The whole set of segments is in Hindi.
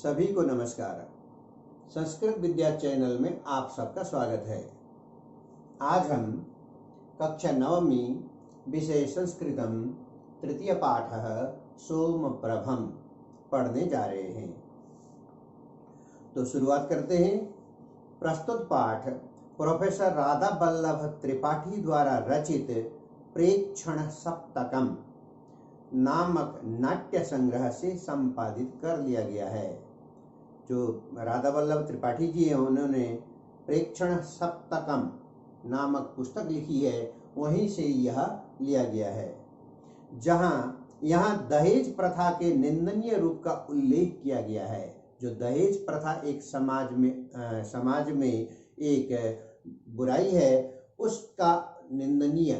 सभी को नमस्कार। संस्कृत विद्या चैनल में आप सबका स्वागत है। आज हम कक्षा नवमी विषय संस्कृतम तृतीय पाठ सोमप्रभम पढ़ने जा रहे हैं। तो शुरुआत करते हैं। प्रस्तुत पाठ प्रोफेसर राधा बल्लभ त्रिपाठी द्वारा रचित प्रेक्षण सप्तकम नामक नाट्य संग्रह से संपादित कर लिया गया है। जो राधा बल्लभ त्रिपाठी जी हैं, उन्होंने प्रेक्षण सप्तकम नामक पुस्तक लिखी है, वहीं से यह लिया गया है। यहाँ दहेज प्रथा के निंदनीय रूप का उल्लेख किया गया है। जो दहेज प्रथा एक समाज में एक बुराई है, उसका निंदनीय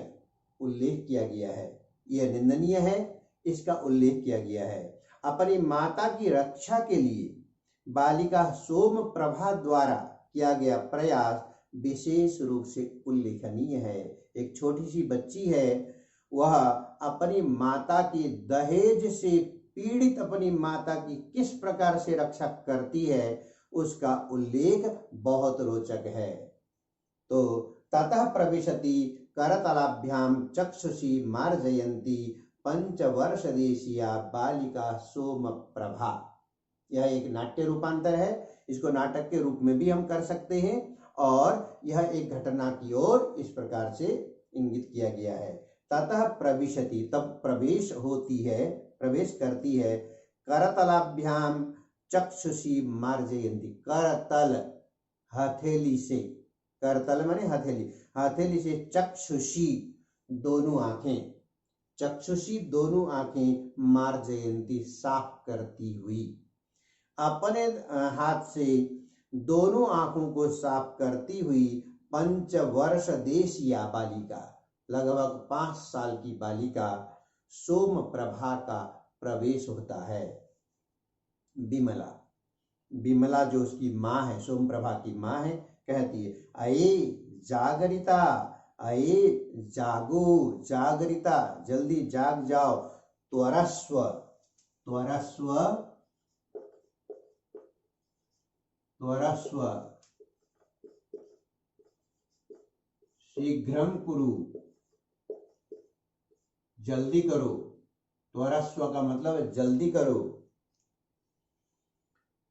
उल्लेख किया गया है। यह निंदनीय है, इसका उल्लेख किया गया है। अपनी माता की रक्षा के लिए बालिका सोमप्रभा द्वारा किया गया प्रयास विशेष रूप से उल्लेखनीय है। एक छोटी सी बच्ची है, वह अपनी माता की दहेज से पीड़ित अपनी माता की किस प्रकार से रक्षा करती है, उसका उल्लेख बहुत रोचक है। तो ततः प्रविशति करतलाभ्याम चक्षुषी मार्जयन्ती पंचवर्ष देशिया बालिका सोमप्रभा। यह एक नाट्य रूपांतर है। इसको नाटक के रूप में भी हम कर सकते हैं और यह एक घटना की ओर इस प्रकार से इंगित किया गया है। ततः प्रविशति, तब प्रवेश होती है, प्रवेश करती है। करतलाभ्याम चक्षुषी मार्जयन्ती, करतल हथेली से, करतल माने हथेली, हथेली से चक्षुषी दोनों आंखें, चक्षुषी दोनों आंखें मार्जयन्ती साफ करती हुई, अपने हाथ से दोनों आंखों को साफ करती हुई पंचवर्ष देशिया बालिका, लगभग 5 साल की बालिका सोमप्रभा का प्रवेश होता है। विमला, विमला जो उसकी माँ है, सोमप्रभा की माँ है, कहती है, अये जागरिता, अये जागो, जागरिता, जल्दी जाग जाओ, त्वरस्व, त्वरस्व, त्वरस्व, शीघ्रम कुरु, जल्दी करो। त्वरस्व का मतलब है जल्दी करो।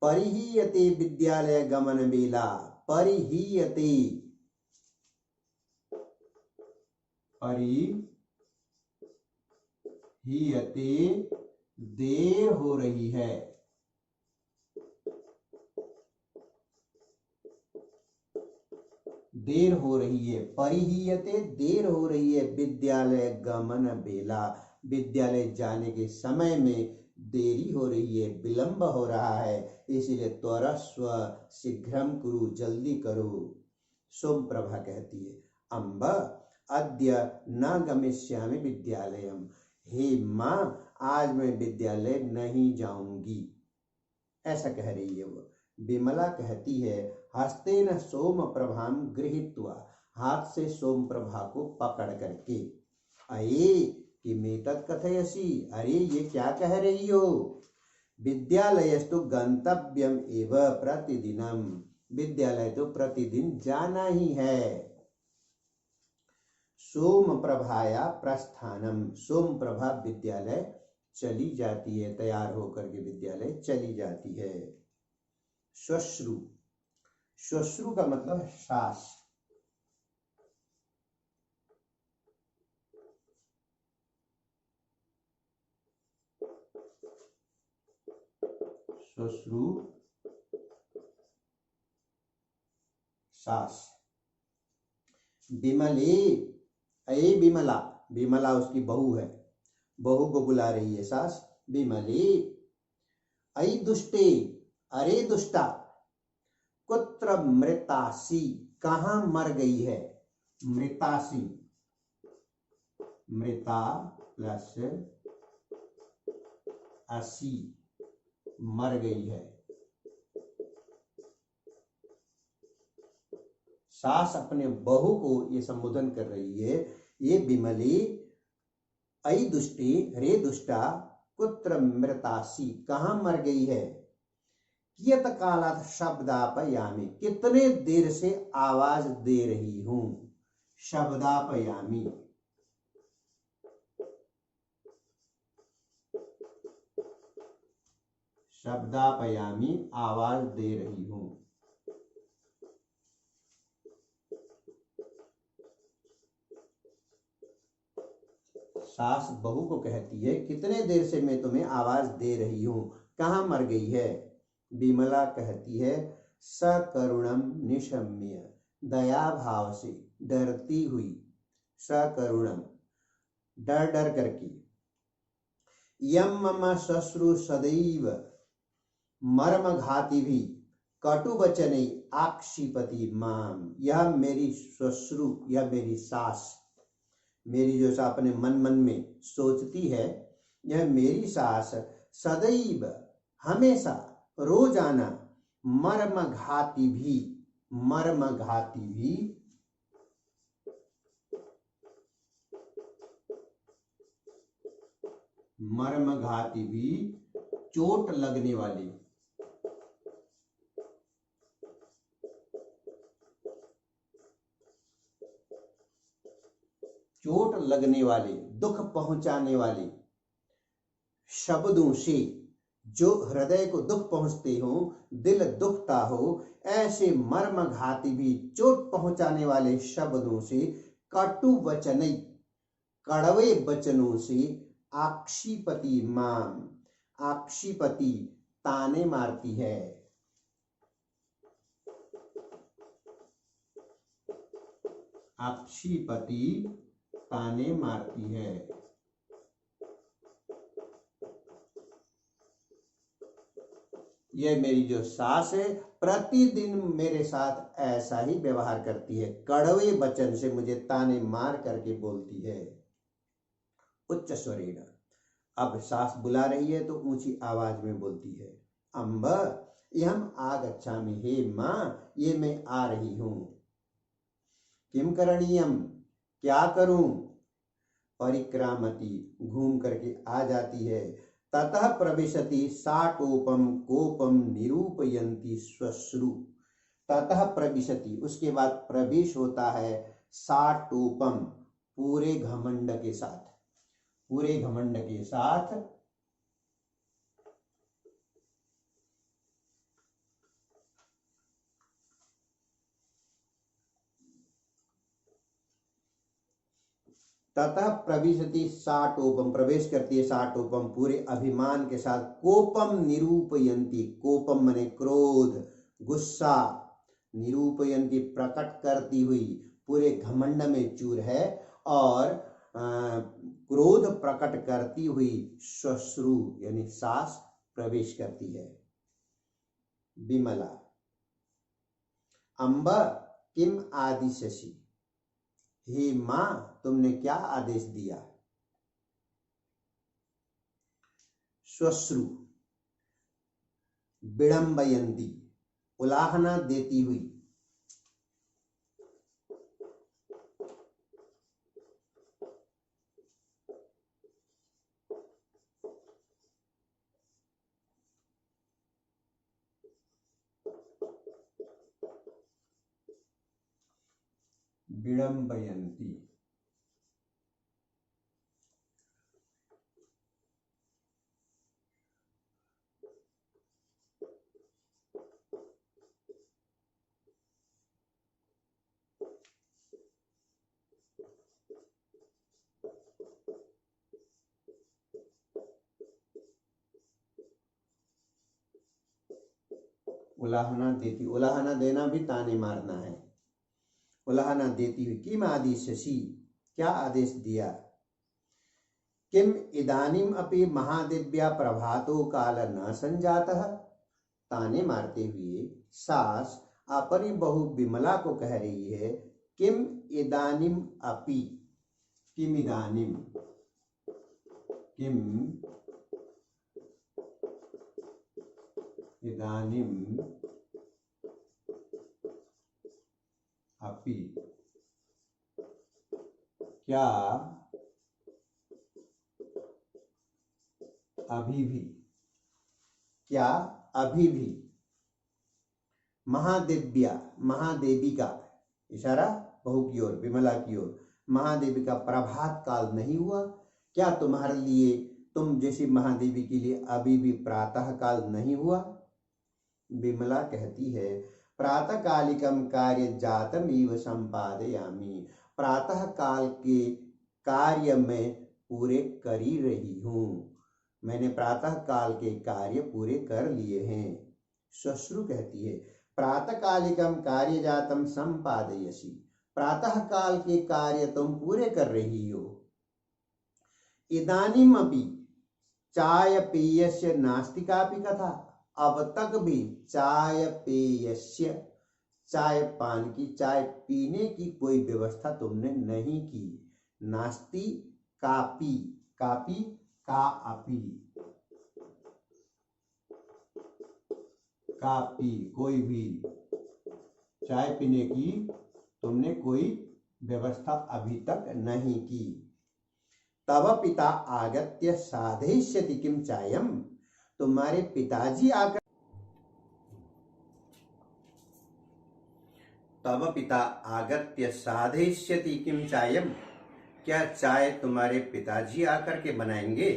परिहीयते विद्यालय गमन बेला, परिहीयते, परिहीयते, देर हो रही है, देर हो रही है। परिहीयते, देर हो रही है। विद्यालय गमन बेला, विद्यालय जाने के समय में देरी हो रही है, विलंब हो रहा है, इसलिए त्वरस्व, शीघ्रम कुरु, जल्दी करो। सोमप्रभा कहती है, अम्ब अद्य न गमिष्यामि विद्यालयम, हे माँ, आज मैं विद्यालय नहीं जाऊंगी, ऐसा कह रही है वो। विमला कहती है, हस्तेन सोमप्रभाम गृहीत्वा, हाथ से सोमप्रभा को पकड़ करके, अये किमेतत् कथयसि, अरे ये क्या कह रही हो। विद्यालयस्तु गंतव्यम एव प्रतिदिनम, विद्यालय तो प्रतिदिन जाना ही है। सोमप्रभाया प्रस्थानम, सोमप्रभा विद्यालय चली जाती है, तैयार होकर के विद्यालय चली जाती है। श्वश्रु, श्वश्रु का मतलब है सास। श्वश्रु, सास। विमले, अये विमला, विमला उसकी बहू है, बहू को बुला रही है सास। विमले, अयि दुष्टे, अरे दुष्टा, कुत्र मृतासी, कहाँ मर गई है। मृतासी, मृता प्लस असी, मर गई है। सास अपने बहू को ये संबोधन कर रही है, ये विमली, अयि दुष्टि, रे दुष्टा, कुत्र मृतासी, कहाँ मर गई है। कियत कालात् शब्दापयामी, कितने देर से आवाज दे रही हूं। शब्दापयामी, शब्दापयामी आवाज दे रही हूं। सास बहू को कहती है कितने देर से मैं तुम्हें आवाज दे रही हूं, कहाँ मर गई है। विमला कहती है सकरुणम निशम्य, दया भाव से, डरती हुई। सकरुणम, डर डर करके। यम मम श्वश्रु सदैव मर्मघाती भी कटु वचने आक्षिपति माम, यह मेरी श्वश्रु, यह मेरी सास, मेरी जो अपने मन मन में सोचती है, यह मेरी सास सदैव, हमेशा, रोजाना, मर्मघाती भी, मर्मघाती भी, मर्मघाती भी, चोट लगने वाली, चोट लगने वाले, दुख पहुंचाने वाले शब्दों से, जो हृदय को दुख पहुंचते हो, दिल दुखता हो, ऐसे मर्मघाती भी, चोट पहुंचाने वाले शब्दों से, कटु वचन, कड़वे वचनों से, आक्षिपति माम, आक्षिपति ताने मारती है। आक्षिपति ताने मारती है। यह मेरी जो सास है प्रतिदिन मेरे साथ ऐसा ही व्यवहार करती है, कड़वे वचन से मुझे ताने मार करके बोलती है। उच्च स्वरेण, अब सास बुला रही है तो ऊंची आवाज में बोलती है। अम्ब यम आगच्छामि, हे माँ ये मैं आ रही हूं। किम करणीयम, क्या करूं। परिक्रामति, घूम करके आ जाती है। ततः प्रविशति साटोपम कोपम निरूपयन्ति श्वश्रु, ततः प्रविशति, उसके बाद प्रवेश होता है, साटोपम, पूरे घमंड के साथ, पूरे घमंड के साथ, ततः प्रविशति साटोपम, प्रवेश करती है, साटोपम पूरे अभिमान के साथ, कोपम निरूपयन्ति, कोपम माने क्रोध, गुस्सा, निरूपयन्ति प्रकट करती हुई, पूरे घमंड में चूर है, और क्रोध प्रकट करती हुई श्वश्रु यानी सास प्रवेश करती है। विमला, अम्ब किम आदिशसि, हे मां तुमने क्या आदेश दिया। श्वश्रु, विडंबयन्ती, उलाहना देती हुई, विडंबयन्ती, उलाहना देती, उलाहना देना भी ताने मारना है। उलाहना देती हुई, किम आदिशसि, क्या आदेश दिया। किम इदानीम अपि महादिव्या प्रभातो काल न संजातः, ताने मारते हुए सास अपनी बहू विमला को कह रही है, किम इदानीम अपि, किम इदानीम, किम इदानीम अपि, क्या अभी भी, क्या अभी भी, महादिव्या, महादेवी का इशारा बहू की ओर, विमला की ओर। महादेवी का प्रभात काल नहीं हुआ क्या? तुम्हारे लिए, तुम जैसी महादेवी के लिए अभी भी प्रातः काल नहीं हुआ? विमला कहती है, प्रातः कालिकम कार्य जातम इव संपादयामी। प्रातः काल के कार्य में पूरे कर ही रही हूँ, मैंने प्रातः काल के कार्य पूरे कर लिए हैं। श्वश्रु कहती है, प्रातः कालिकम कार्य जातम संपादयसी। प्रातः काल के कार्य तुम पूरे कर रही हो। इदानीम अपि चाय पेयस्य नास्ति कापि कथा। अब तक भी चाय पेयस्य, चाय पान की, चाय पीने की कोई व्यवस्था तुमने नहीं की। नास्ति कापि, कापि का अपि, कापि कोई भी, चाय पीने की तुमने कोई व्यवस्था अभी तक नहीं की। तव पिता आगत्य साधयिष्यति किम चायम। तुम्हारे पिताजी आकर, तव पिता आगत्य साधयिष्यति किम चायम। क्या चाय तुम्हारे पिताजी आकर के बनाएंगे?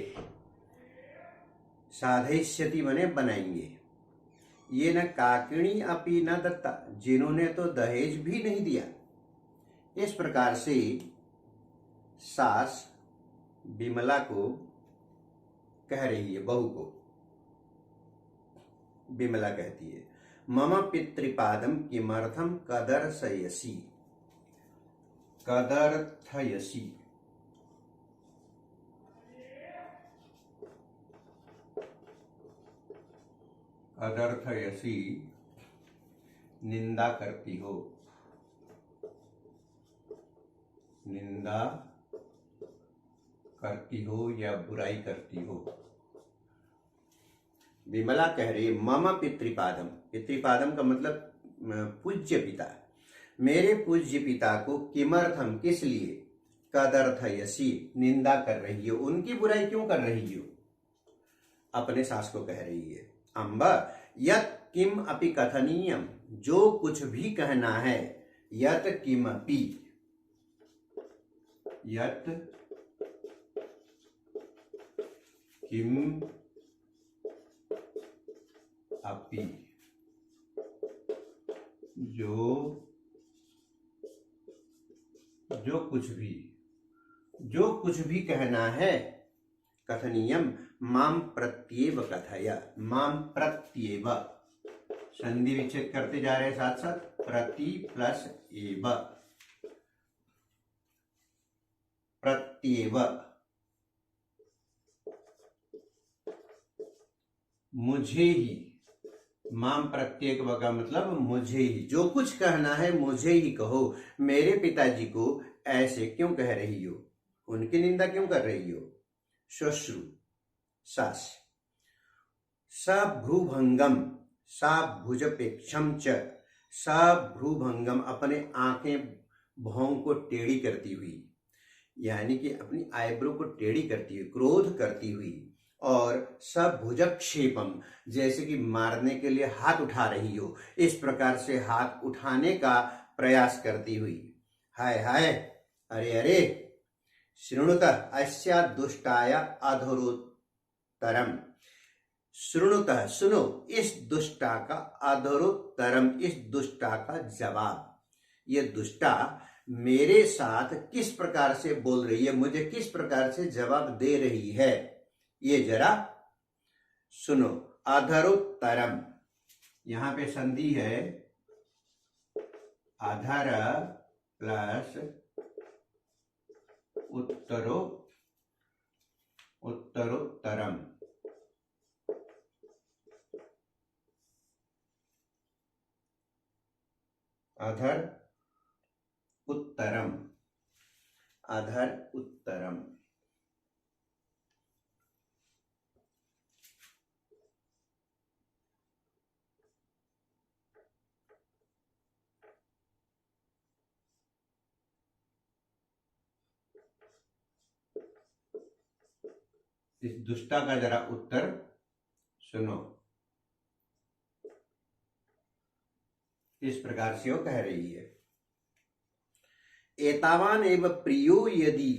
साधयिष्यति बने बनाएंगे। ये न काकिणी अपि न दत्ता, जिन्होंने तो दहेज भी नहीं दिया। इस प्रकार से सास विमला को कह रही है, बहू को। विमला कहती है, मम पितृपादम किमर्थम कदर्शयसि। कदर्थयसि, कदर्थयसि निंदा करती हो, निंदा करती हो या बुराई करती हो। विमला कह रही है, मम पितृपादम, पितृपादम का मतलब पूज्य पिता, मेरे पूज्य पिता को किमर्थम, किस लिए, कदर्थयसि निंदा कर रही हो, उनकी बुराई क्यों कर रही हो? अपने सास को कह रही है। अम्ब यत् किम अपि कथनीयम, जो कुछ भी कहना है, यत् किमपि, यत् किम अपि, जो कुछ भी कहना है, कथनीयम माम प्रत्येव कथय। माम प्रत्येव, संधि विच्छेद करते जा रहे हैं साथ साथ, प्रति प्लस एव, प्रत्येव, मुझे ही। माम प्रत्येक का मतलब मुझे ही, जो कुछ कहना है मुझे ही कहो। मेरे पिताजी को ऐसे क्यों कह रही हो, उनकी निंदा क्यों कर रही हो? श्वश्रु सास, सभ्रूभंगम, सा भुजपेक्षम च, सभ्रूभंगम अपने आंखें भौं को टेढ़ी करती हुई, यानी कि अपनी आईब्रो को टेढ़ी करती हुई, क्रोध करती हुई, और सभुजक्षेपम, जैसे कि मारने के लिए हाथ उठा रही हो, इस प्रकार से हाथ उठाने का प्रयास करती हुई। हाय हाय, अरे अरे, शृणुतः अस्या दुष्टाया अधरोत्तरम। शृणुतः सुनो, इस दुष्टा का, अधरोत्तरम इस दुष्टा का जवाब। ये दुष्टा मेरे साथ किस प्रकार से बोल रही है, मुझे किस प्रकार से जवाब दे रही है, ये जरा सुनो। अधरोत्तरम, यहां पे संधि है, अधर प्लस उत्तरो, उत्तरोत्तरम, अधर उत्तरम, अधर उत्तरम। इस दुष्टा का जरा उत्तर सुनो। इस प्रकार से वो कह रही है। एतावान एव प्रियो यदि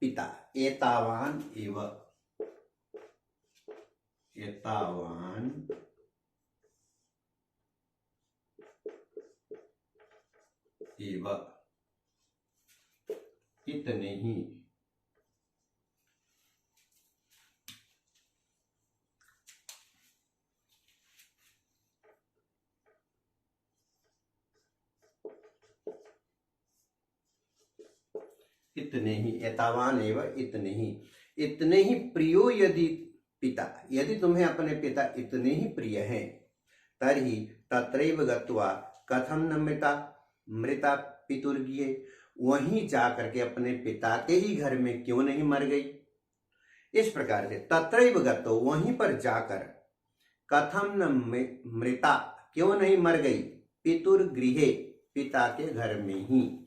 पिता, एतावान एव, एतावान एव, इतने ही, इतने ही, एतावान एवं इतने ही प्रियो यदि पिता, यदि तुम्हें अपने पिता इतने ही प्रिय हैं, तर्हि तत्रैव गत्वा कथम न मृता पितुर्गृहे, वहीं जाकर के अपने पिता के ही घर में क्यों नहीं मर गई। इस प्रकार से तत्रैव गत्वा, वहीं पर जाकर, कथम न मृता, क्यों नहीं मर गई, पितुर्गृहे, पिता के घर में ही।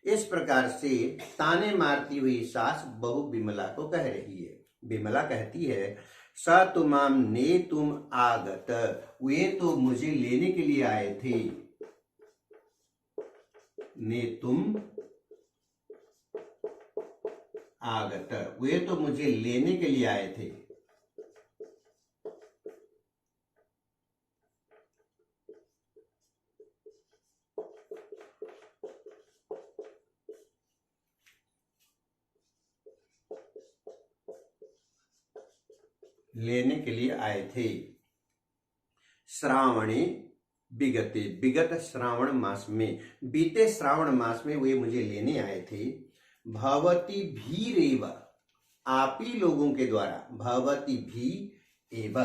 इस प्रकार से ताने मारती हुई सास बहू विमला को कह रही है। विमला कहती है, स तुमाम ने तुम आगत, वे तो मुझे लेने के लिए आए थे, ने तुम आगत, वे तो मुझे लेने के लिए आए थे। लेने के लिए आए थे। श्रावणे विगते, विगत श्रावण मास में, बीते श्रावण मास में वे मुझे लेने आए थे। भवती भीरेव, आप ही लोगों के द्वारा, भवती भी एव,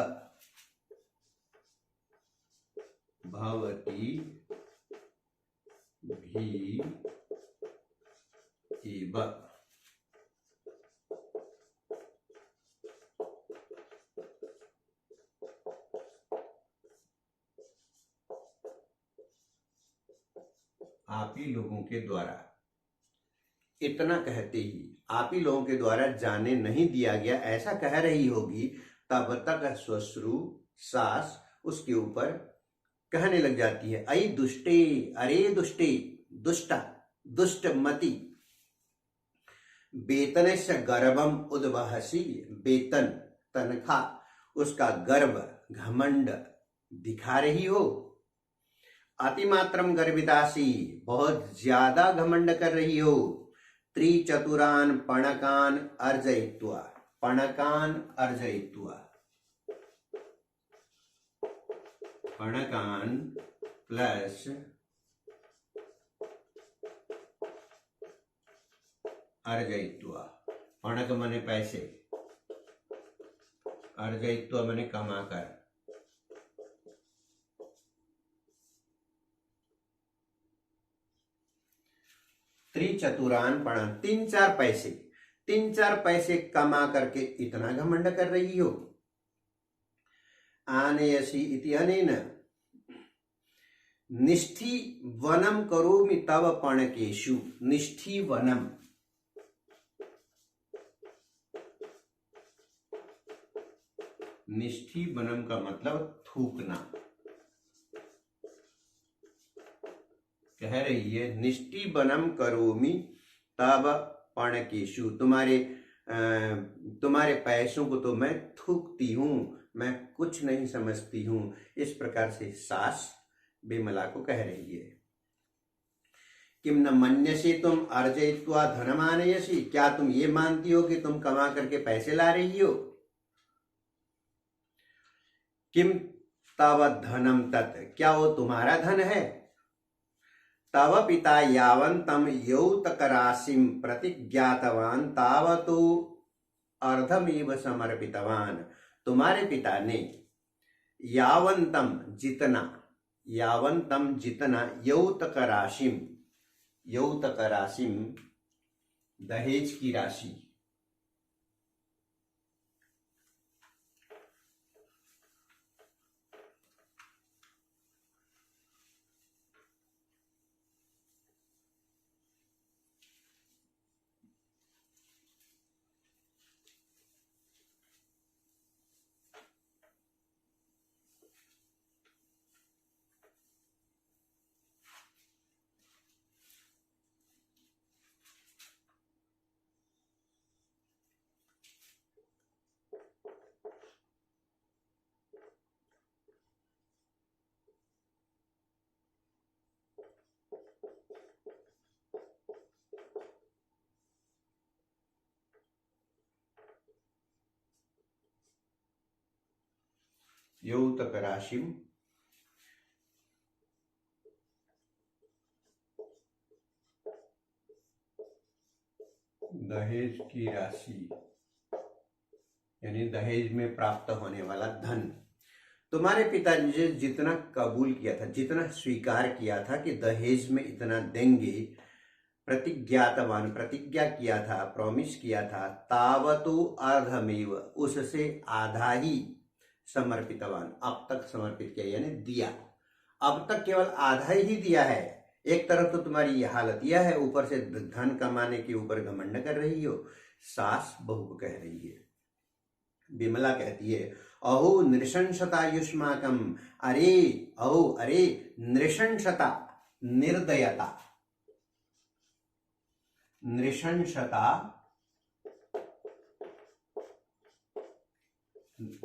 भवती भी एव, आप ही लोगों के द्वारा, इतना कहते ही आप ही लोगों के द्वारा जाने नहीं दिया गया, ऐसा कह रही होगी। तब तक श्वश्रु सास उसके ऊपर कहने लग जाती है, अई दुष्टे, अरे दुष्टे, दुष्टा, दुष्टमति, वेतन से गर्भम उद्वहसी, वेतन, तनख्वाह, उसका गर्व, घमंड दिखा रही हो। अतिमात्रम गर्भितासी, बहुत ज्यादा घमंड कर रही हो। त्रिचतुरान पणकान अर्जयित्वा, पणकान अर्जयित्वा, पणकान प्लस अर्जयित्वा, पणक मने पैसे, अर्जयित्वा मने कमाकर, त्रिचतुरान पणा, तीन चार पैसे कमा करके इतना घमंड कर रही हो। आनयसी इति अनेन, निष्ठी वनम करोमि तव पणकेषु, निष्ठी वनम, निष्ठी वनम का मतलब थूकना, कह रही है निष्ठी वनम करोमि तव पणकेषु, तुम्हारे पैसों को तो मैं थूकती हूं, मैं कुछ नहीं समझती हूं। इस प्रकार से सास विमला को कह रही है। किम न मन्यसे तुम अर्जयित्वा धनमानयसी, क्या तुम ये मानती हो कि तुम कमा करके पैसे ला रही हो। किम तव धनम तत्, क्या वो तुम्हारा धन है। तव पिता यावन्तं यौतकराशिं प्रतिज्ञातवान तावतो अर्धमेव समर्पितवान, तुम्हारे पिता ने यावन्तं जितना यौतक राशिम, दहेज की राशि, यौतक राशिम दहेज की राशि यानी दहेज में प्राप्त होने वाला धन। तुम्हारे पिताजी ने जितना कबूल किया था, जितना स्वीकार किया था कि दहेज में इतना देंगे, प्रतिज्ञा किया था, प्रॉमिस किया था, तावतु अर्धमेव, उससे आधा ही समर्पितवान, अब तक समर्पित किया यानी दिया, अब तक केवल आधा ही दिया है। एक तरफ तो तुम्हारी ये हालत यह है, ऊपर से धन कमाने के ऊपर घमंड कर रही हो। सास बहू को कह रही है, विमला कहती है, अहो नृशंसता युष्माकम, अरे अहो अरे नृशंसता, निर्दयता, नृशंसता,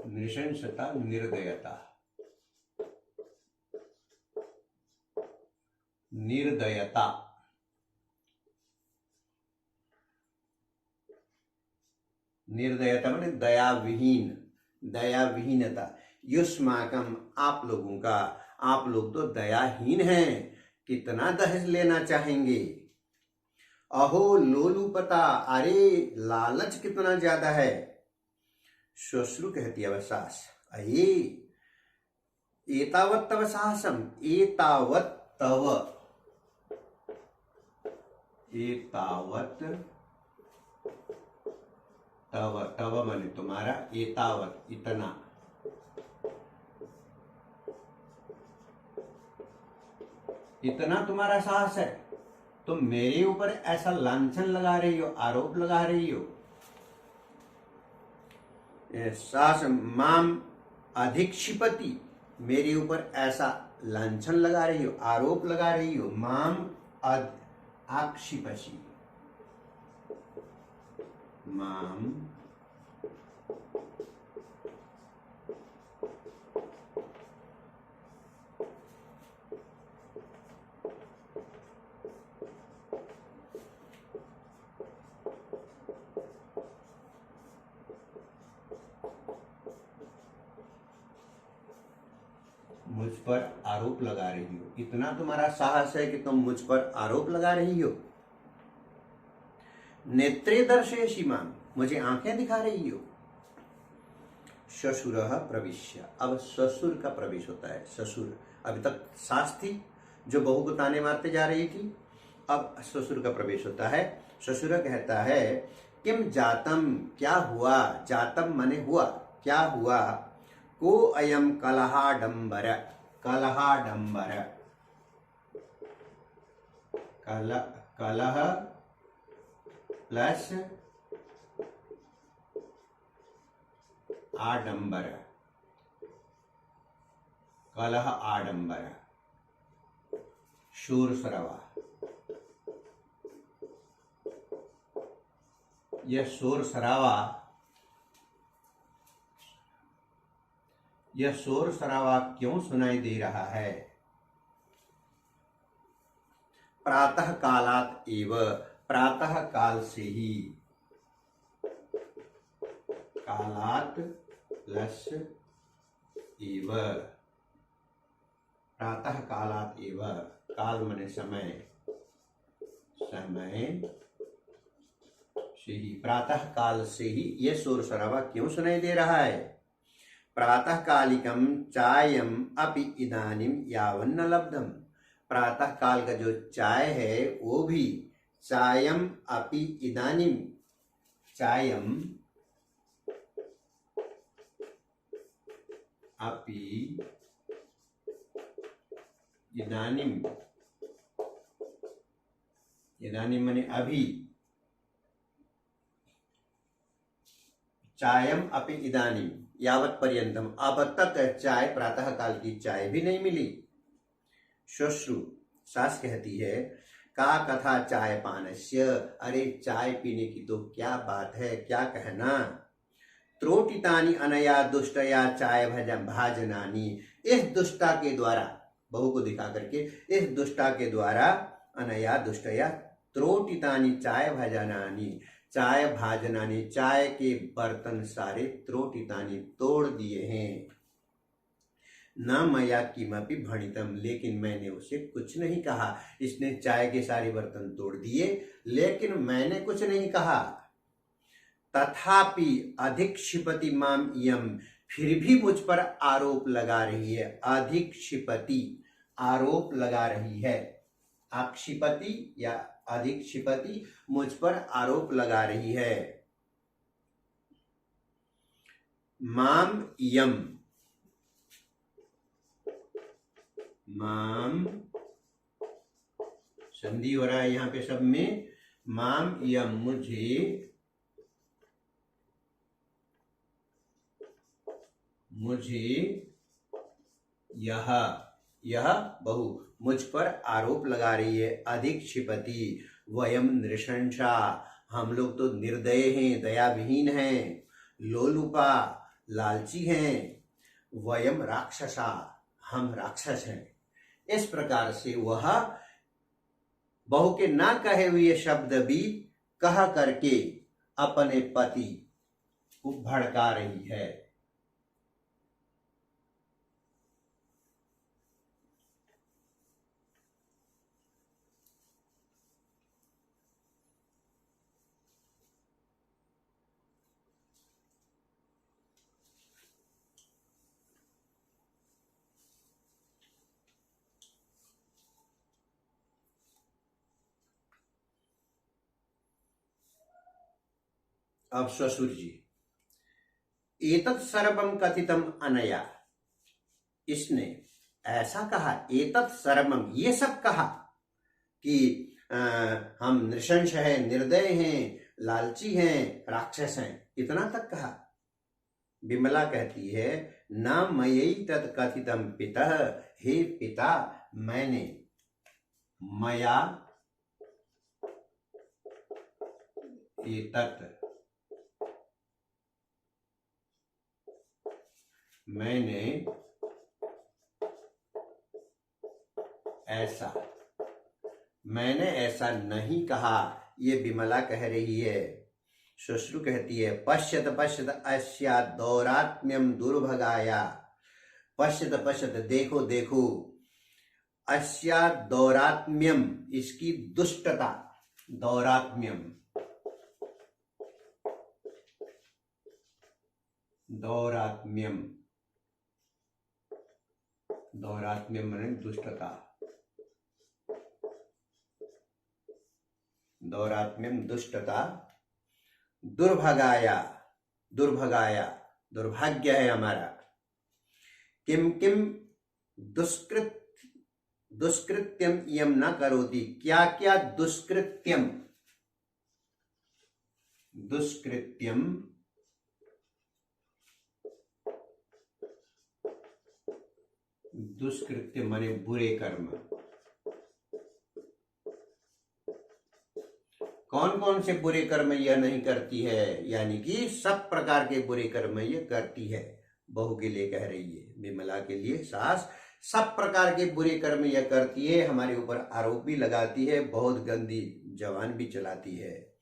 नृशंसता निर्दयता, निर्दयता, निर्दयता माने दया विहीन, दया विहीनता। युष्माकम, आप लोगों का, आप लोग तो दयाहीन हैं, कितना दहेज लेना चाहेंगे। अहो लोलुपता, अरे लालच कितना ज्यादा है। श्वश्रु कहती है सास, अये एतावत तव साहसम, एतावत तव, एतावत तव, तव माने तुम्हारा, एतावत इतना, इतना तुम्हारा साहस है, तुम मेरे ऊपर ऐसा लांछन लगा रही हो, आरोप लगा रही हो। सास माम अधिक्षिपति, मेरे ऊपर ऐसा लांछन लगा रही हो, आरोप लगा रही हो। माम आक्षिपसी, माम मुझ पर आरोप लगा रही हो, इतना तुम्हारा साहस है कि तुम मुझ पर आरोप लगा रही हो। नेत्रे दर्शयसि माम, मुझे आंखें दिखा रही हो। ससुर प्रविश्य, अब ससुर का प्रवेश होता है। ससुर, अभी तक सास थी जो बहू को ताने मारते जा रही थी, अब ससुर का प्रवेश होता है। ससुर कहता है, किम जातम, क्या हुआ, जातम माने हुआ, क्या हुआ, को अयम कलहाडंबर, कलहाडंबर, कलह प्लस आडंबर, कलह आडंबर, शोर शराबा। यह शोर शराबा, यह शोर शराबा क्यों सुनाई दे रहा है। प्रातः कालात एव, प्रातः काल से ही, कालात प्लस एव, प्रातः कालात एव, काल माने समय, समय से ही, प्रातः काल से ही यह शोर शराबा क्यों सुनाई दे रहा है। प्रातः कालिकम चायम अपि इदानीम यावन्न लब्धम, प्रातः काल का जो चाय है वो भी, चायम अपि इदानीम, चायम अपि इदानीम, इदानीम माने अभी, चायम अपि इदानीम यावत पर्यंतम, अब तक चाय, प्रातः काल की चाय भी नहीं मिली। श्वश्रु, सास कहती है, का कथा चाय पानस्य, अरे चाय पीने की तो क्या बात है, क्या कहना। त्रोटितानि अनया दुष्टया चाय भाजनानी, इस दुष्टा के द्वारा, बहू को दिखा करके, इस दुष्टा के द्वारा, अनया दुष्टया, त्रोटितानि चाय भजनानी, चाय भाजनानी, चाय के बर्तन सारे त्रोटितानी तोड़ दिए हैं। न मया किमपि भणितम, लेकिन मैंने उसे कुछ नहीं कहा। इसने चाय के सारे बर्तन तोड़ दिए, लेकिन मैंने कुछ नहीं कहा। तथापि अधिक्षिपति माम इयम, फिर भी मुझ पर आरोप लगा रही है। अधिक्षिपति, आरोप लगा रही है। आक्षिपति या अधिक्षिपति, मुझ पर आरोप लगा रही है। माम इयम, माम संधि हो रहा है यहां पे सब में। माम इयम, मुझे यह बहु मुझ पर आरोप लगा रही है। अधिक्षिपति वयम नृशंसा, हम लोग तो निर्दय हैं, दया विहीन हैं। लोलुपा, लालची हैं। वयम राक्षसा, हम राक्षस हैं। इस प्रकार से वह बहू के ना कहे हुए शब्द भी कह करके अपने पति को भड़का रही है। अब ससुर जी, एतत् सर्वम कथितम अनया, इसने ऐसा कहा, एतत् सर्वम, ये सब कहा कि हम नृशंस हैं, निर्दय हैं, लालची हैं, राक्षस हैं, इतना तक कहा। विमला कहती है, न मयि तत् कथितम पितः, हे पिता, मैंने, मया एतत्, मैंने ऐसा, मैंने ऐसा नहीं कहा। ये विमला कह रही है। श्वश्रु कहती है, पश्यत पश्यत अस्या दौरात्म्यम दुर्भगाया, पश्यत पश्यत, देखो देखो, अस्या दौरात्म्यम, इसकी दुष्टता, दौरात्म्यम, दौरात्म्यम, दौरात्म्यम माने दुष्टता, दौरात्म्यम दुष्टता, दुर्भगाया, दुर्भगाया, दुर्भाग्य है हमारा। किम किम दुष्कृत्यम इयम न करोति, क्या क्या दुष्कृत्यम, दुष्कृत्यम, दुष्कृत्य माने बुरे कर्म। कौन कौन से बुरे कर्म यह नहीं करती है, यानी कि सब प्रकार के बुरे कर्म यह करती है। बहू के लिए कह रही है, विमला के लिए सास सब प्रकार के बुरे कर्म यह करती है, हमारे ऊपर आरोप भी लगाती है, बहुत गंदी जबान भी चलाती है।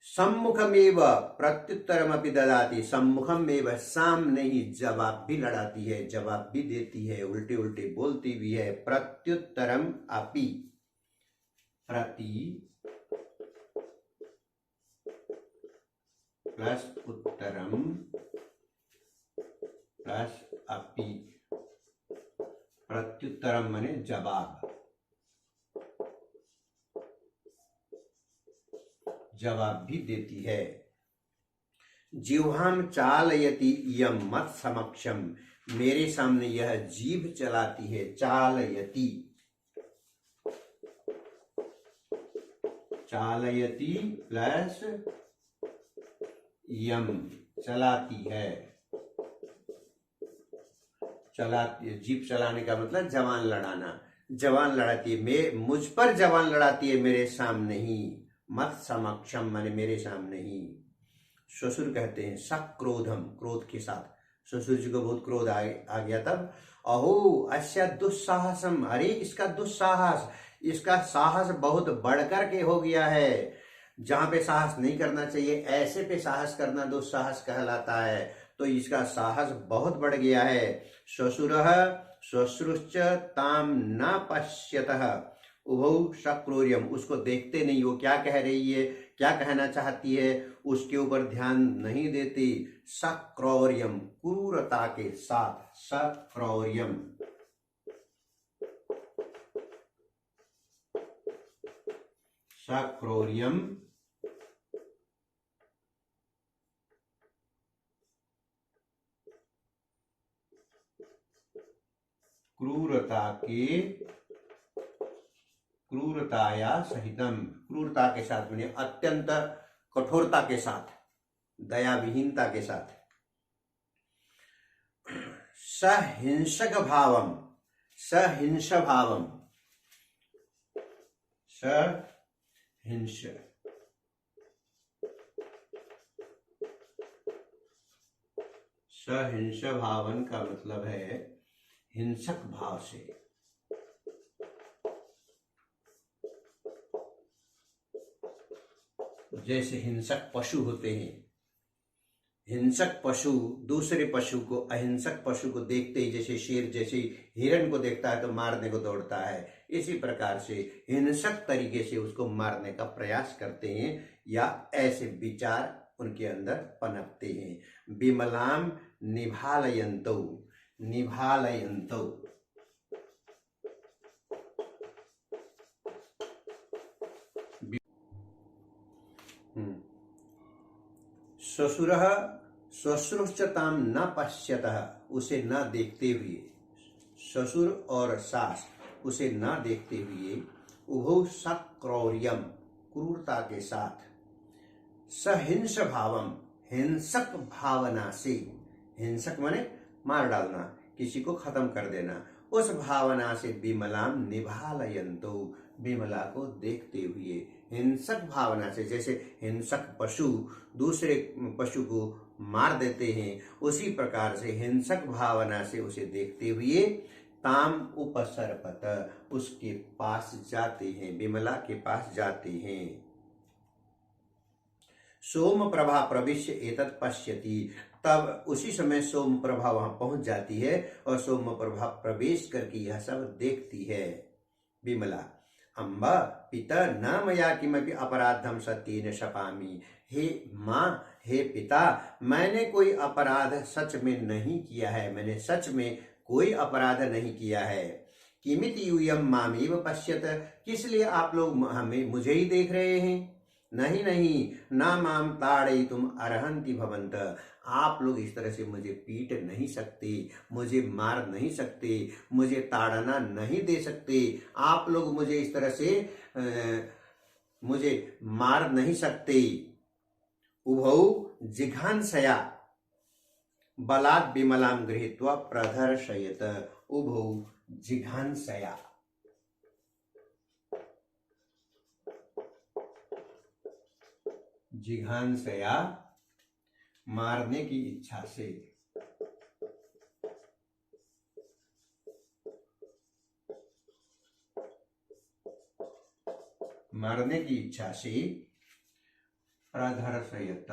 सम्मुखमेव प्रत्युत्तरमपि ददाति, सम्मुखमेव, सामने ही जवाब भी लड़ाती है, जवाब भी देती है, उल्टे उल्टे बोलती भी है। प्रत्युत्तरम अपि, प्रति प्लस उत्तरम प्लस अपि, प्रत्युत्तरम माने जवाब, जवाब भी देती है। जिह्वाम चालयति इयं मत समक्षम, मेरे सामने यह जीभ चलाती है। चालयति, चालयति प्लस यम, चलाती है, चलाती है। जीभ चलाने का मतलब जवान लड़ाना, जवान लड़ाती है, मुझ पर जवान लड़ाती है मेरे सामने ही। मत समक्षम माने मेरे सामने ही। ससुर कहते हैं सक्रोधम, क्रोध के साथ। ससुर जी को बहुत क्रोध आ गया तब। अहो अस्या दुस्साहसम, अरे इसका दुस्साहस, इसका साहस बहुत बढ़कर के हो गया है। जहां पे साहस नहीं करना चाहिए ऐसे पे साहस करना दुस्साहस कहलाता है। तो इसका साहस बहुत बढ़ गया है। श्वशुरः श्वश्रुश्च ताम न पश्यतः उभौ शक्रोर्यम, उसको देखते नहीं, वो क्या कह रही है, क्या कहना चाहती है, उसके ऊपर ध्यान नहीं देती। सक्रौर्यम, क्रूरता के साथ, सक्रौर्यम। सक्रौर्यम क्रूरताया सहितम, क्रूरता के साथ बने, अत्यंत कठोरता के साथ, दया विहीनता के साथ। सहिंसक भावम, सहिंस भावम, सहिंस, सहिंस भावन का मतलब है हिंसक भाव से। जैसे हिंसक पशु होते हैं, हिंसक पशु दूसरे पशु को, अहिंसक पशु को देखते ही, जैसे शेर जैसे हिरण को देखता है तो मारने को दौड़ता है, इसी प्रकार से हिंसक तरीके से उसको मारने का प्रयास करते हैं, या ऐसे विचार उनके अंदर पनपते हैं। विमलाम निभालयन्तौ, निभालयन्तौ, श्वशुरः श्वश्रुश्च ताम न पश्यतः, उसे न देखते हुए, ससुर और सास उसे न देखते हुए, उभौ सक्रौर्यम, क्रूरता के साथ, सहिंस भावम, हिंसक भावना से, हिंसक माने मार डालना, किसी को खत्म कर देना, उस भावना से विमलाम निभालयन्तौ, विमला को देखते हुए, हिंसक भावना से, जैसे हिंसक पशु दूसरे पशु को मार देते हैं, उसी प्रकार से हिंसक भावना से उसे देखते हुए ताम उपसर्पत, उसके पास जाते हैं, विमला के पास जाते हैं। सोम प्रभा प्रविश्य एतत् पश्यति, तब उसी समय सोम प्रभा वहां पहुंच जाती है और सोम प्रभा प्रवेश करके यह सब देखती है। विमला, अम्बा पिता न मया किमपि अपराधम सत्येन शपामि, हे माँ, हे पिता, मैंने कोई अपराध सच में नहीं किया है, मैंने सच में कोई अपराध नहीं किया है। किमिति यूयम मामेव पश्यत, किस लिए आप लोग हमें मुझे ही देख रहे हैं। नहीं नहीं, ना माम ताड़यितुम अर्हन्ति भवन्त, आप लोग इस तरह से मुझे पीट नहीं सकते, मुझे मार नहीं सकते, मुझे ताड़ना नहीं दे सकते, आप लोग मुझे इस तरह से मुझे मार नहीं सकते। उभौ जिघांसया बलात् विमलां गृहीत्वा प्रदर्शयत, उभौ जिघांसया, जिघांसया मारने की इच्छा से, मारने की इच्छा से प्रदर्शयत,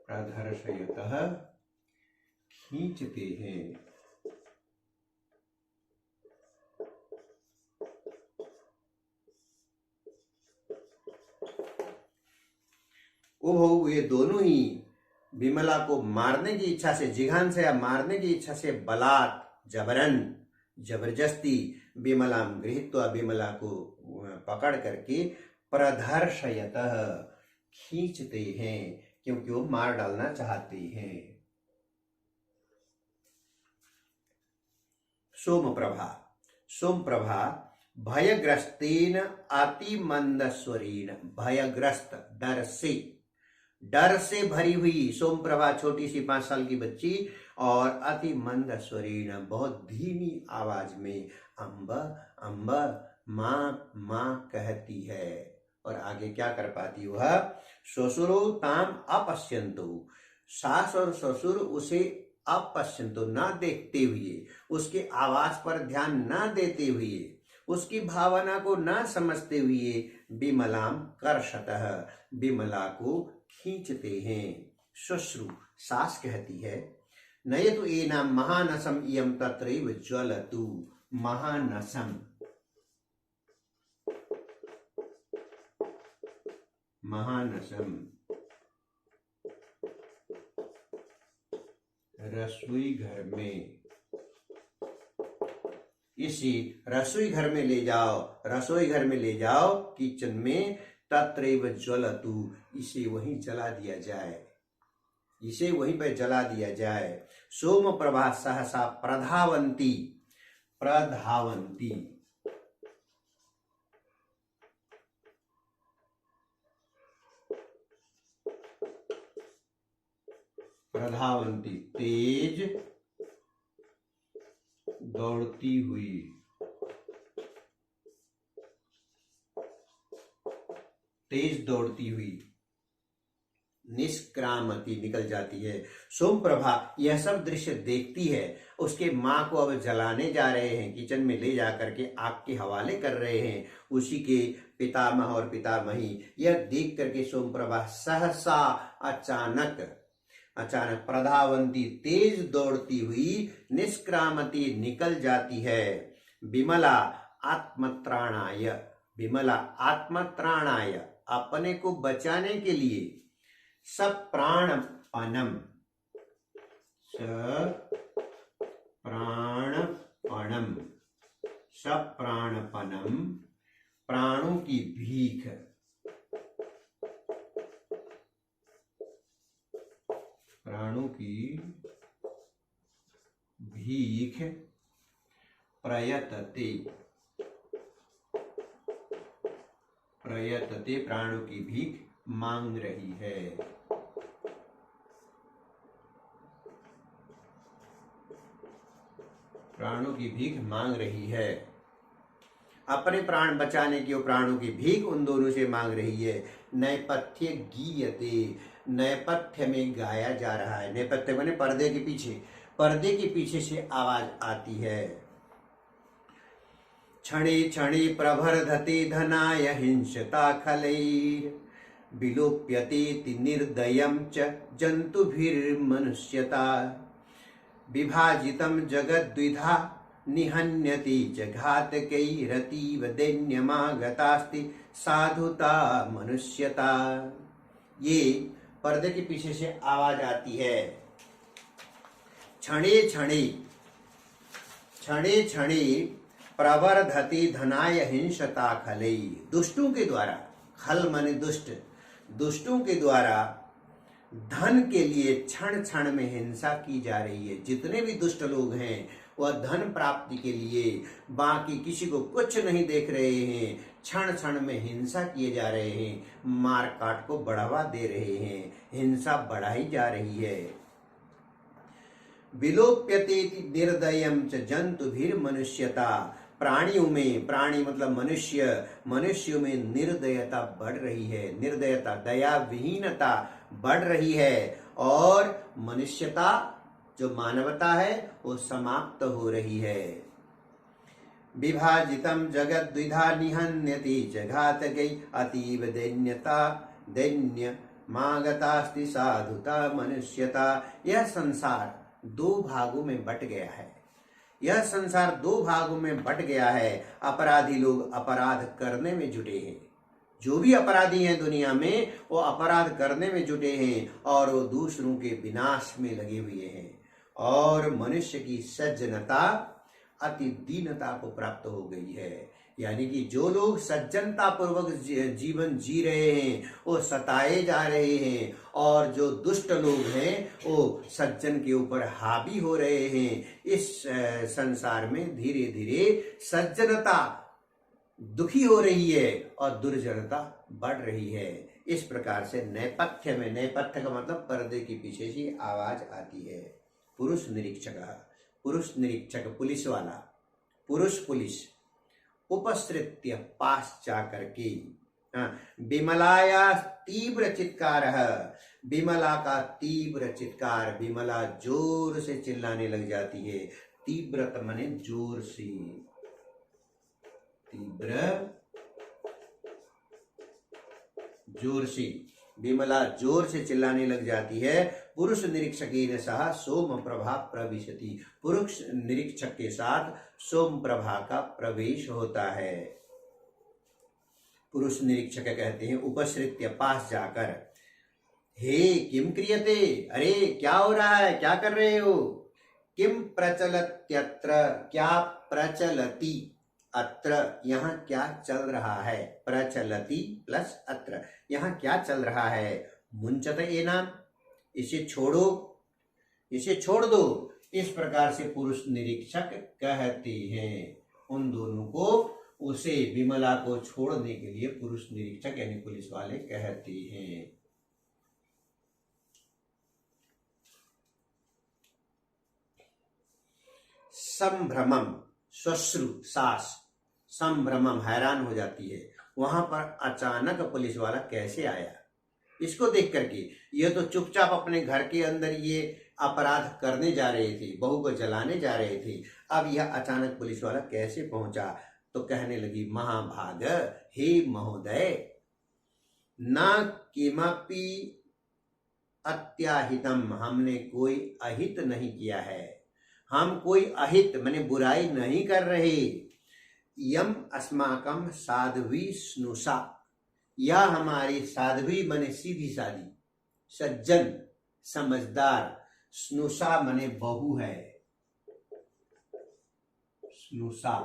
प्रदर्शयतः खींचते हैं। उभौ, ये दोनों ही विमला को मारने की इच्छा से, जिघान से या मारने की इच्छा से, बलात् जबरन, जबरदस्ती, विमला गृहीत्वा, विमला को पकड़ करके, प्रदर्शयतः खींचते हैं, क्योंकि वो मार डालना चाहते हैं। सोमप्रभा, सोमप्रभा भयग्रस्तेन अतिमंदस्वरेण, भयग्रस्त, डर से भरी हुई सोमप्रभा, छोटी सी 5 साल की बच्ची, और अति मंद स्वरेण, बहुत धीमी आवाज में अम्ब अम्ब, माँ माँ कहती है। और आगे क्या कर पाती वह, ससुरो ताम अपश्यन्तु, सास और ससुर उसे अपश्यन्तु, ना देखते हुए, उसके आवाज पर ध्यान ना देते हुए, उसकी भावना को ना समझते हुए, विमलाम कर्षतः, विमला को खींचते हैं। श्वश्रु सास कहती है, नयतु एनाम महानसम इयं तत्रैव ज्वलतु। महानसम, महानसम रसोई घर में, इसी रसोई घर में ले जाओ, रसोई घर में ले जाओ, किचन में। तत्रैव ज्वलतु, इसे वहीं जला दिया जाए, इसे वहीं पर जला दिया जाए। सोम प्रभा सहसा प्रधावंती, प्रधावंती प्रधावंती तेज दौड़ती हुई, तेज दौड़ती हुई। निष्क्रामती निकल जाती है। सोमप्रभा यह सब दृश्य देखती है। उसके माँ को अब जलाने जा रहे हैं, किचन में ले जा करके आग के हवाले कर रहे हैं। उसी के पितामह और पितामही यह देख करके सोमप्रभा सहसा अचानक प्रधावंती तेज दौड़ती हुई, निष्क्रामती निकल जाती है। विमला आत्मत्राणाय, विमला आत्मत्राणाय अपने को बचाने के लिए, सप्राणपणम, सप्राणपणम, सप्राणपणम प्राणों की भीख, प्राणों की भीख प्रयतते, प्रयतते प्राणों की भीख मांग रही है। प्राणों की भीख मांग रही है। अपने प्राण बचाने की वो प्राणों की भीख उन दोनों से मांग रही है। नैपथ्य गीयते, नैपथ्य में गाया जा रहा है। नैपथ्य माने पर्दे के पीछे, पर्दे के पीछे से आवाज आती है। क्षणे क्षणे प्रवर्धते धनाय हिंसता खलैर, विलोप्यते निर्दयं च जन्तुभिर्मनुष्यता, विभाजितं जगद्विधा निहन्यति च घातकैरतीव दैन्यमागतास्ति साधुता मनुष्यता। ये पर्दे के पीछे से आवाज आती है। क्षणे क्षणे, क्षणे क्षणे प्रवर्धति धनाय हिंसता खलै, दुष्टों के द्वारा, खल माने दुष्ट, दुष्टों के द्वारा धन के लिए क्षण क्षण में हिंसा की जा रही है। जितने भी दुष्ट लोग हैं वह धन प्राप्ति के लिए बाकी किसी को कुछ नहीं देख रहे हैं, क्षण क्षण में हिंसा किए जा रहे हैं, मार काट को बढ़ावा दे रहे हैं, हिंसा बढ़ाई जा रही है। विलोप्यते निर्दयं च जन्तुभिर्मनुष्यता, प्राणियों में, प्राणी मतलब मनुष्य, मनुष्यों में निर्दयता बढ़ रही है, निर्दयता दया विहीनता बढ़ रही है, और मनुष्यता जो मानवता है वो समाप्त हो रही है। विभाजितम जगत द्विधा निहन्यति च घातकै अतीव दैन्यता दैन्य मागतास्ति साधुता मनुष्यता। यह संसार दो भागों में बट गया है, यह संसार दो भागों में बट गया है। अपराधी लोग अपराध करने में जुटे हैं, जो भी अपराधी हैं दुनिया में वो अपराध करने में जुटे हैं और वो दूसरों के विनाश में लगे हुए हैं। और मनुष्य की सज्जनता अति दीनता को प्राप्त हो गई है। यानी कि जो लोग सज्जनता पूर्वक जीवन जी रहे हैं वो सताए जा रहे हैं, और जो दुष्ट लोग हैं वो सज्जन के ऊपर हावी हो रहे हैं। इस संसार में धीरे धीरे सज्जनता दुखी हो रही है और दुर्जनता बढ़ रही है। इस प्रकार से नैपथ्य में, नैपथ्य का मतलब पर्दे के पीछे से आवाज आती है। पुरुष निरीक्षक, पुरुष निरीक्षक पुलिस वाला, पुरुष पुलिस, उपसृत्य पास जाकर के, विमलाया तीव्र चित्कार, विमला का तीव्र चित्कार, विमला जोर से चिल्लाने लग जाती है। तीव्रत माने जोर से, तीव्र जोर से, विमला जोर से चिल्लाने लग जाती है। पुरुष निरीक्षकेन सह सोम प्रभा प्रविशति। पुरुष निरीक्षक के साथ सोम प्रभा का प्रवेश होता है। पुरुष निरीक्षक कहते हैं उपसृत्य, पास जाकर, हे किम क्रियते, अरे क्या हो रहा है, क्या कर रहे हो। किम प्रचलत्यत्र, क्या प्रचलति, अत्र यहाँ क्या चल रहा है, प्रचलति प्लस अत्र, यहाँ क्या चल रहा है। मुंचत एनाम, इसे छोड़ो, इसे छोड़ दो। इस प्रकार से पुरुष निरीक्षक कहते हैं उन दोनों को, उसे विमला को छोड़ने के लिए पुरुष निरीक्षक यानी पुलिस वाले कहते हैं। संभ्रमम, श्वश्रु सास, संभ्रमम हैरान हो जाती है, वहां पर अचानक पुलिस वाला कैसे आया। इसको देख करके ये तो चुपचाप अपने घर के अंदर ये अपराध करने जा रहे थे, बहू को जलाने जा रहे थे, अब यह अचानक पुलिस वाला कैसे पहुंचा। तो कहने लगी महाभाग, हे महोदय, न किमपि अत्याहितम, हमने कोई अहित नहीं किया है, हम कोई अहित माने बुराई नहीं कर रहे। यम अस्माकम साध्वी स्नुषा, यह हमारी साध्वी माने सीधी सादी, सज्जन, समझदार, स्नुषा माने बहू है, स्नुषा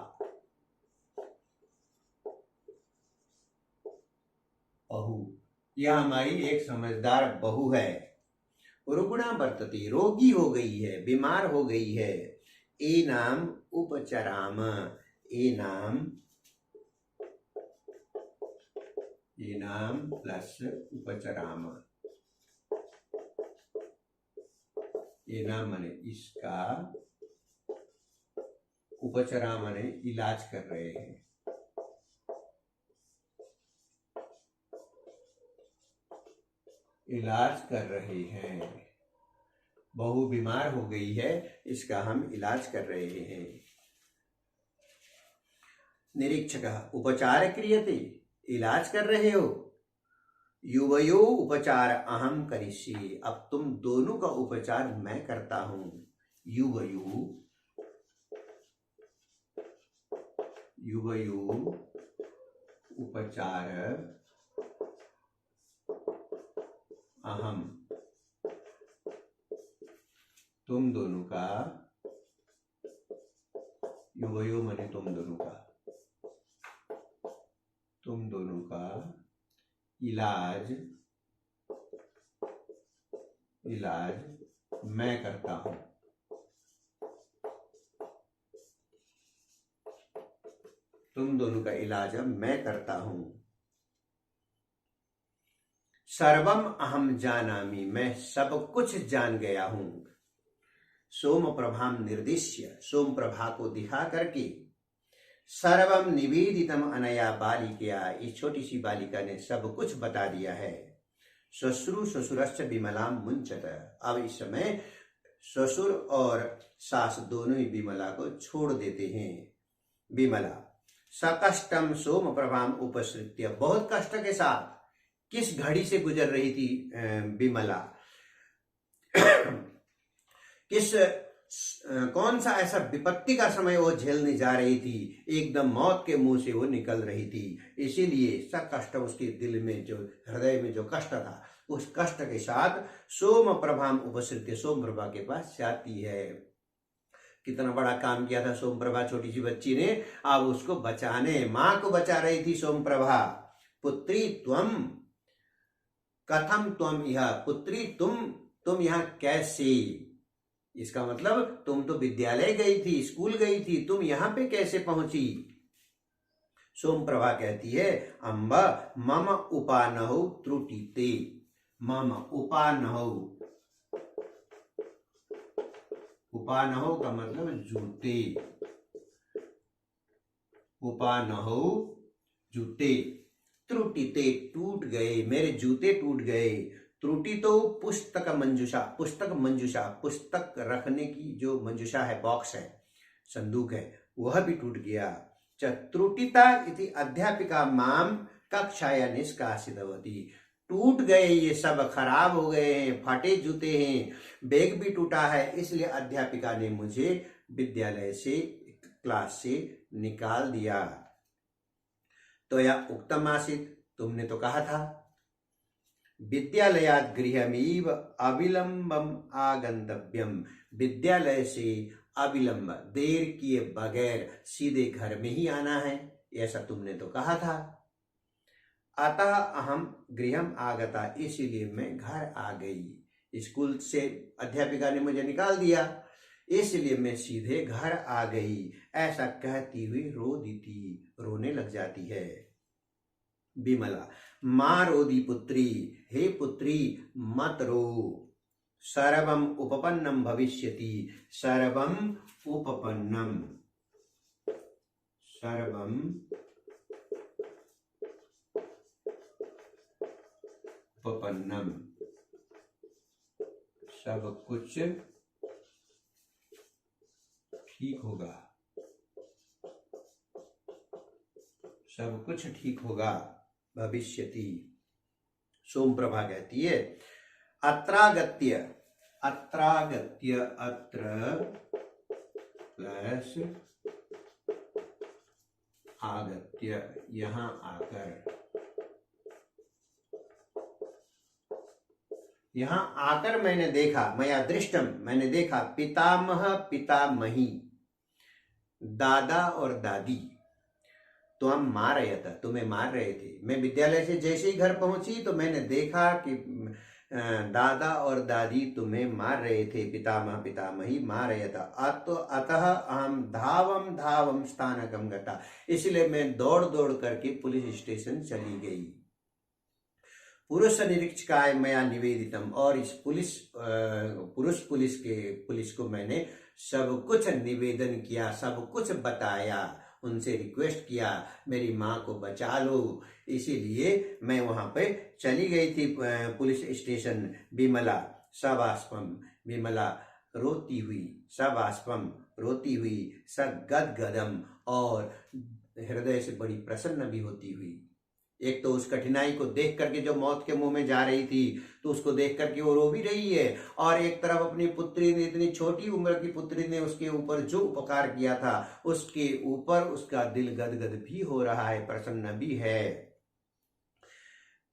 बहू, यह हमारी एक समझदार बहू है। रुग्णा वर्तते, रोगी हो गई है, बीमार हो गई है। एनाम उपचराम, एनाम, एनाम प्लस उपचराम, एनाम माने इसका, उपचराम माने इलाज कर रहे हैं। इलाज कर रहे हैं, बहू बीमार हो गई है, इसका हम इलाज कर रहे हैं। निरीक्षक उपचार क्रियते, इलाज कर रहे हो। युवयो उपचार अहम करिष्ये, अब तुम दोनों का उपचार मैं करता हूं। युवयो, युवयो उपचार अहम, तुम दोनों का, युवयो माने तुम दोनों का, तुम दोनों का इलाज, इलाज मैं करता हूं। तुम दोनों का इलाज मैं करता हूं। सर्वम अहम जानामि, मैं सब कुछ जान गया हूं। सोम प्रभाम निर्दिश्य, सोम प्रभा को दिखा करके, सर्वम निवेदितम अनया बालिकया, इस छोटी सी बालिका ने सब कुछ बता दिया है। श्वश्रु श्वशुरश्च विमलाम मुंचत, अब इस समय ससुर और सास दोनों ही विमला को छोड़ देते हैं। विमला सकष्टम सोम प्रभाम उपसृत्य, बहुत कष्ट के साथ, किस घड़ी से गुजर रही थी विमला, किस कौन सा ऐसा विपत्ति का समय वो झेलने जा रही थी, एकदम मौत के मुंह से वो निकल रही थी। इसीलिए सब कष्ट उसके दिल में, जो हृदय में जो कष्ट था, उस कष्ट के साथ सोम प्रभाम उपसृत्य, सोम प्रभा के पास जाती है। कितना बड़ा काम किया था सोम प्रभा छोटी सी बच्ची ने, अब उसको बचाने, मां को बचा रही थी सोम प्रभा। पुत्री त्वम कथम त्वम यह, पुत्री तुम यहाँ कैसे, इसका मतलब तुम तो विद्यालय गई थी, स्कूल गई थी, तुम यहाँ पे कैसे पहुंची। सोम प्रभा कहती है अम्बा मम उपानहु त्रुटिते, मम उपानहु, उपानहु का मतलब जूते, उपानहु जूते, त्रुटिते टूट गए, मेरे जूते टूट गए। त्रुटि तो पुस्तक मंजुषा, पुस्तक मंजुषा, पुस्तक रखने की जो मंजुषा है, बॉक्स है, संदूक है, वह भी टूट गया। त्रुटिता इति अध्यापिका माम कक्षाया निष्कासितवती, टूट गए, ये सब खराब हो गए हैं, फटे जूते हैं, बैग भी टूटा है, इसलिए अध्यापिका ने मुझे विद्यालय से, क्लास से निकाल दिया। तो यह उक्तम आसीत्, तुमने तो कहा था। विद्यालयात् गृहमेव अविलंबम आगंतव्यम, विद्यालय से अविलंब, देर किए बगैर सीधे घर में ही आना है, ऐसा तुमने तो कहा था। अतः अहम गृहम आगता, इसीलिए मैं घर आ गई। स्कूल से अध्यापिका ने मुझे निकाल दिया, इसलिए मैं सीधे घर आ गई। ऐसा कहती हुई रो देती, रोने लग जाती है। विमला, माँ रोदी पुत्री, हे पुत्री मत रो, सर्वम उपपन्नम भविष्यति, सर्वम उपपन्नम, सर्वम उपपन्नम, सब कुछ ठीक होगा, सब कुछ ठीक होगा, भविष्यति। सोमप्रभा कहती है अत्रागत्य, अत्रागत्य, अत्र प्लस आगत्य, यहां आकर, यहां आकर मैंने देखा, मया दृष्टम, मैंने देखा, पितामह पितामही, दादा और दादी, तो हम मार रहे थे, तुम्हें मार रहे थे। मैं विद्यालय से जैसे ही घर पहुंची तो मैंने देखा कि दादा और दादी तुम्हें मार रहे थे, पितामह पितामही मार रहे था। अतः अहम धावम धावम स्थानकम गता, इसलिए मैं दौड़ दौड़ करके पुलिस स्टेशन चली गई। पुरुष निरीक्षकाय मया निवेदितम, और इस पुलिस को मैंने सब कुछ निवेदन किया, सब कुछ बताया, उनसे रिक्वेस्ट किया मेरी माँ को बचा लो, इसीलिए मैं वहां पे चली गई थी पुलिस स्टेशन। विमला सबाष्पम, विमला रोती हुई, सबाष्पम रोती हुई, सगद्गदम, और हृदय से बड़ी प्रसन्न भी होती हुई। एक तो उस कठिनाई को देख करके जो मौत के मुंह में जा रही थी, तो उसको देख करके वो रो भी रही है, और एक तरफ अपनी पुत्री ने, इतनी छोटी उम्र की पुत्री ने उसके ऊपर जो उपकार किया था, उसके ऊपर उसका दिल गदगद भी हो रहा है, प्रसन्न भी है।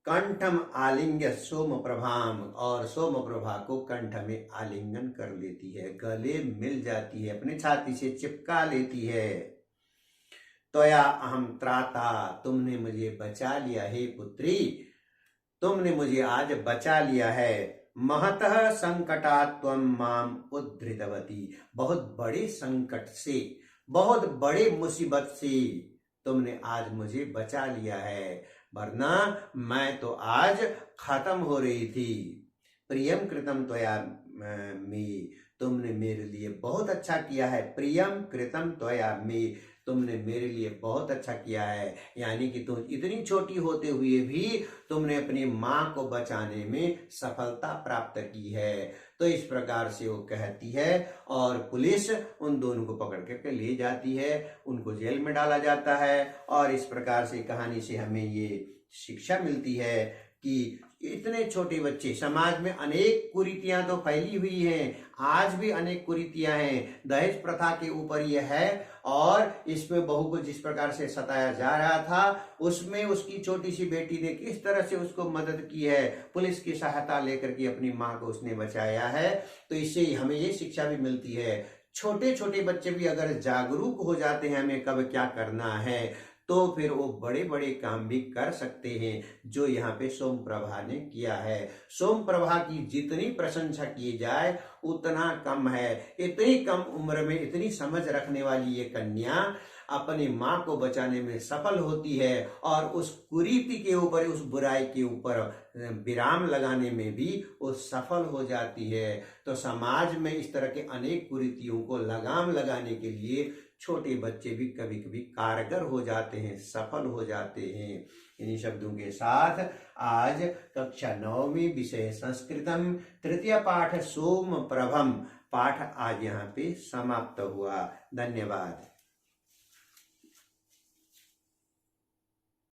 कंठम आलिंग्य सोम प्रभाम, और सोम प्रभा को कंठ में आलिंगन कर लेती है, गले मिल जाती है, अपनी छाती से चिपका लेती है। त्वया अहम त्राता, तुमने मुझे बचा लिया, हे पुत्री तुमने मुझे आज बचा लिया है। महतः संकटात् त्वं माम उद्धृतवती, बहुत बड़े संकट से, बहुत बड़े मुसीबत से तुमने आज मुझे बचा लिया है, वरना मैं तो आज खत्म हो रही थी। प्रियम कृतम त्वया मे, तुमने मेरे लिए बहुत अच्छा किया है। प्रियम कृतम त्वया मे, तुमने मेरे लिए बहुत अच्छा किया है, यानी कि तुम इतनी छोटी होते हुए भी तुमने अपनी माँ को बचाने में सफलता प्राप्त की है। तो इस प्रकार से वो कहती है, और पुलिस उन दोनों को पकड़ करके ले जाती है, उनको जेल में डाला जाता है। और इस प्रकार से कहानी से हमें ये शिक्षा मिलती है कि इतने छोटे बच्चे, समाज में अनेक कुरीतियां तो फैली हुई हैं, आज भी अनेक कुरीतियां हैं, दहेज प्रथा के ऊपर यह है, और इसमें बहू को जिस प्रकार से सताया जा रहा था, उसमें उसकी छोटी सी बेटी ने किस तरह से उसको मदद की है, पुलिस की सहायता लेकर के अपनी माँ को उसने बचाया है। तो इससे हमें ये शिक्षा भी मिलती है, छोटे छोटे बच्चे भी अगर जागरूक हो जाते हैं हमें कब क्या करना है, तो फिर वो बड़े बड़े काम भी कर सकते हैं, जो यहाँ पे सोम प्रभा ने किया है। सोम प्रभा की जितनी प्रशंसा की जाए उतना कम है। इतनी कम उम्र में इतनी समझ रखने वाली ये कन्या अपनी माँ को बचाने में सफल होती है, और उस कुरीति के ऊपर, उस बुराई के ऊपर विराम लगाने में भी वो सफल हो जाती है। तो समाज में इस तरह के अनेक कुरीतियों को लगाम लगाने के लिए छोटे बच्चे भी कभी कभी कारगर हो जाते हैं, सफल हो जाते हैं। इन्हीं शब्दों के साथ आज कक्षा 9वीं विषय संस्कृतम तृतीय पाठ सोम प्रभम पाठ आज यहाँ पे समाप्त हुआ। धन्यवाद।